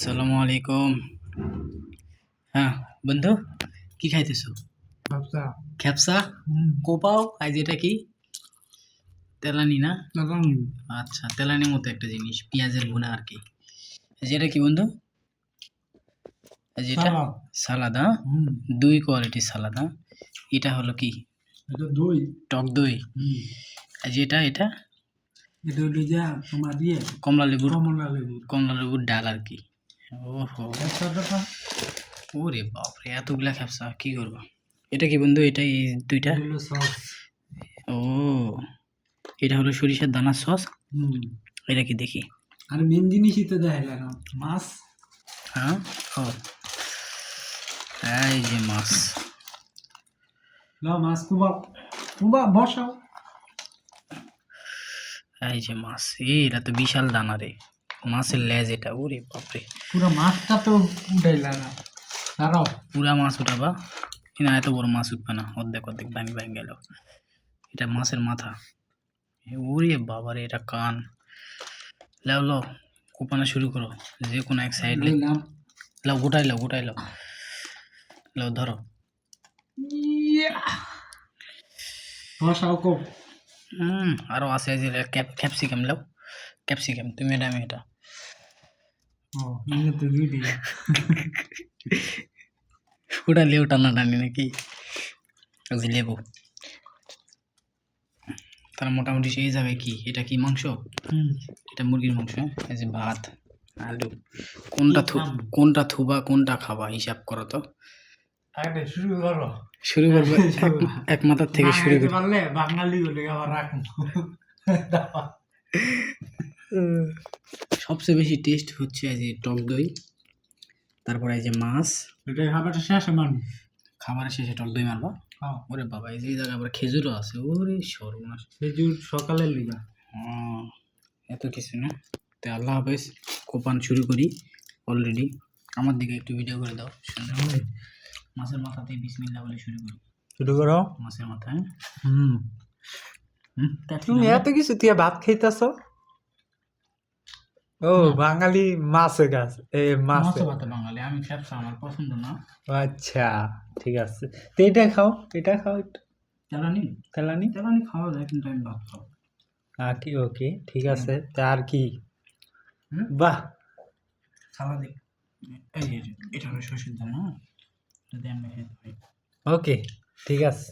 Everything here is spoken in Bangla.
সালামু আলাইকুম। হ্যাঁ বন্ধু, কি খাইতেছো? ব্যবসা। খ্যাপসা কোপাও। আজ এটা কি? তেলানি না? তখন আচ্ছা, তেলানির মতো একটা জিনিস, পেঁয়াজের ভুনা আর কি। যেটা কি বন্ধু? যেটা সালাদ। সালাদ। হ্যাঁ, দুই কোয়ালিটির সালাদ। হ্যাঁ, এটা হলো কি? এটা দই। টক দই। যেটা এটা এটা হলো যা তোমার দিয়ে কমলা লেবুর কমলা লেবু ডাল আর কি। ওহো, ওরে বাপরে, এতগুলা খ্যাপসা কি করবো? এটা কি বন্ধু? এটা এই দুইটা? হলো সস। ও, এটা হলো সরিষার দানার সস। এটা কি দেখি? আর মেন জিনিসই তো দেখাইলা না, মাছ। হ্যাঁ, ও এই যে মাছ। লাও মাছ কুবা কুবা বসাও। এই যে মাছ, এটা তো বিশাল দানা রে, মাছের লেজ এটা। ওরে বাপরে, পুরো মাছটা তো উঠাইলা না। দাঁড়াও, পুরা মাছ উঠাবা না? এত বড় মাছ উঠবে না, অর্ধেক অর্ধেক ভাঙি ভাঙি গেল। এটা মাছের মাথা। ওরে বাবারে, এটা কান। লাও লাও, কোপানো শুরু করো, যে কোনো এক সাইড। লইলাম। লাও, গোটাই লাও, গোটাই লাও। লাও ধরো। বসাও কো। আরো আছে, যে ক্যাপসিকাম লাও। ক্যাপসিকাম তুমি, এটা আমি এটা। ও ইনে তো দুই দিলা। ওটা লেবু টানাটানি নাকি? ওই যে লেবু। তার মোটামুটি সেই জায়গায় কি, এটা কি মাংস? এটা মুরগির মাংস। হ্যাঁ, এই যে ভাত, আলু। কোনটা থুবা কোনটা খাবা, হিসাব করো তো। আরে শুরু করো। শুরু করবে এক মাথার থেকে শুরু বাঙালিতে করি। পারলে বাঙালি হলে আবার রাখুন। সবচেয়ে বেশি টেস্ট হচ্ছে এই যে টক দই, তারপরে এই যে মাছ। এটা খাবারটা শেষে মানুষ। খাবারের শেষে টক দই মারবা। হ্যাঁ, ওরে বাবা, এই যে এই জায়গায় আবার খেজুরও আছে। ওরে সর্বনাশ। খেজুর সকালে লিগা। এত কিছু না। তো আল্লাহ হাফেজ, কোপান শুরু করি। অলরেডি আমার দিকে একটু ভিডিও করে দাও সুন্দর করে। মাছের মাথাতে বিসমিল্লাহ বলে শুরু করি। শুরু করো। মাছের মাথা। হ্যাঁ, তুমি এত কিছু দিয়ে ভাত খাইতেছ? ও বাঙালি মাছে গাছ এ মাছে। ভাত বাঙালি, আমি খ্যাপসা আমার পছন্দ না। আচ্ছা ঠিক আছে, তো এটা খাও, এটা খাও একটু। তেলানি তেলানি তেলানি খাওয়া যায়, কিন্তু আমি ভাত খাবো। কি ওকে ঠিক আছে, তা আর কি? বাহ, সালাদে এই যে এটা হলো সরষের দানা, যদি আমরা খেতে পারি। ওকে ঠিক আছে।